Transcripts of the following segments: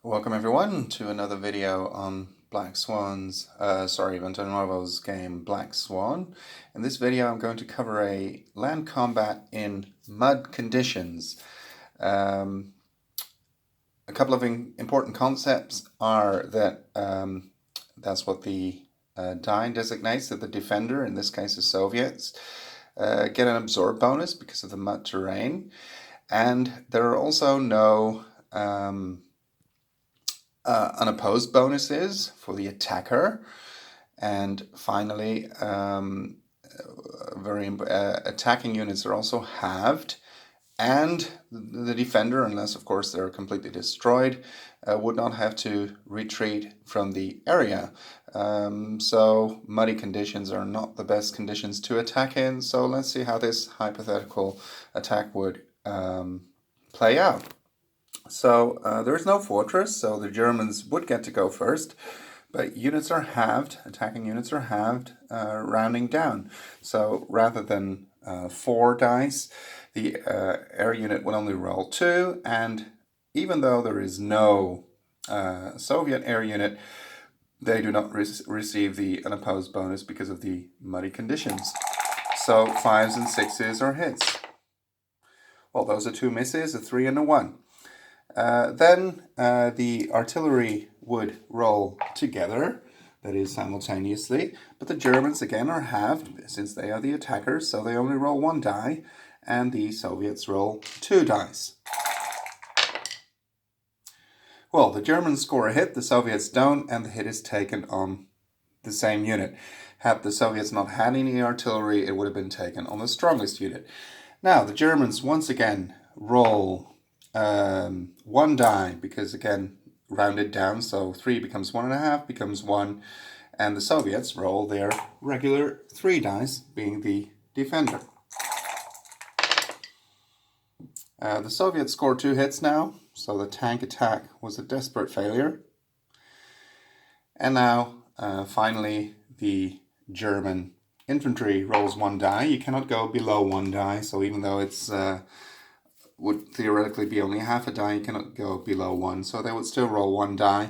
Welcome everyone to another video on Vento Nuovo's game Black Swan. In this video I'm going to cover a land combat in mud conditions. A couple of important concepts are that that's what the die designates, that the defender, in this case the Soviets, get an absorb bonus because of the mud terrain, and there are also no unopposed bonuses for the attacker, and finally attacking units are also halved, and the defender, unless of course they're completely destroyed, would not have to retreat from the area. So muddy conditions are not the best conditions to attack in, so let's see how this hypothetical attack would play out. So there is no fortress, so the Germans would get to go first, but units are halved, attacking units are halved, rounding down. So rather than 4 dice, the air unit will only roll 2, and even though there is no Soviet air unit, they do not receive the unopposed bonus because of the muddy conditions. So 5s and 6s are hits. Well, those are 2 misses, a 3 and a 1. Then the artillery would roll together, that is simultaneously, but the Germans again are halved since they are the attackers, so they only roll 1 die, and the Soviets roll 2 dice. Well, the Germans score a hit, the Soviets don't, and the hit is taken on the same unit. Had the Soviets not had any artillery, it would have been taken on the strongest unit. Now, the Germans once again roll 1 die, because again, rounded down, so 3 becomes 1.5, becomes 1, and the Soviets roll their regular 3 dice, being the defender. The Soviets score 2 hits now, so the tank attack was a desperate failure. And now, finally, the German infantry rolls 1 die. You cannot go below 1 die, so even though it's would theoretically be only half a die, you cannot go below 1, so they would still roll 1 die.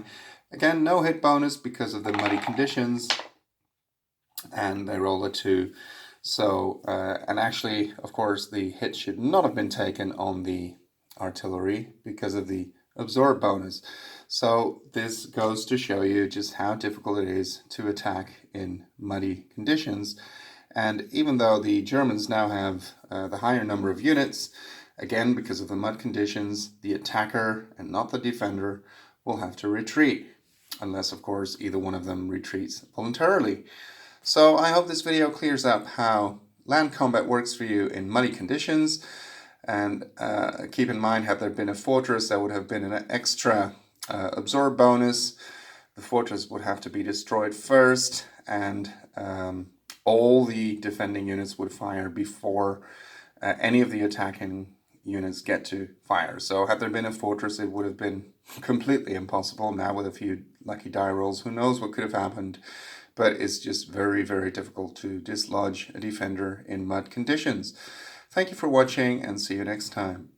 Again, no hit bonus because of the muddy conditions, and they roll a 2. So, and actually, of course, the hit should not have been taken on the artillery because of the absorb bonus. So this goes to show you just how difficult it is to attack in muddy conditions. And even though the Germans now have the higher number of units, again, because of the mud conditions, the attacker and not the defender will have to retreat, unless, of course, either one of them retreats voluntarily. So I hope this video clears up how land combat works for you in muddy conditions. And keep in mind, had there been a fortress, there would have been an extra absorb bonus. The fortress would have to be destroyed first, and all the defending units would fire before any of the attacking units get to fire. So had there been a fortress, it would have been completely impossible. Now with a few lucky die rolls, who knows what could have happened, but it's just very, very difficult to dislodge a defender in mud conditions. Thank you for watching, and see you next time.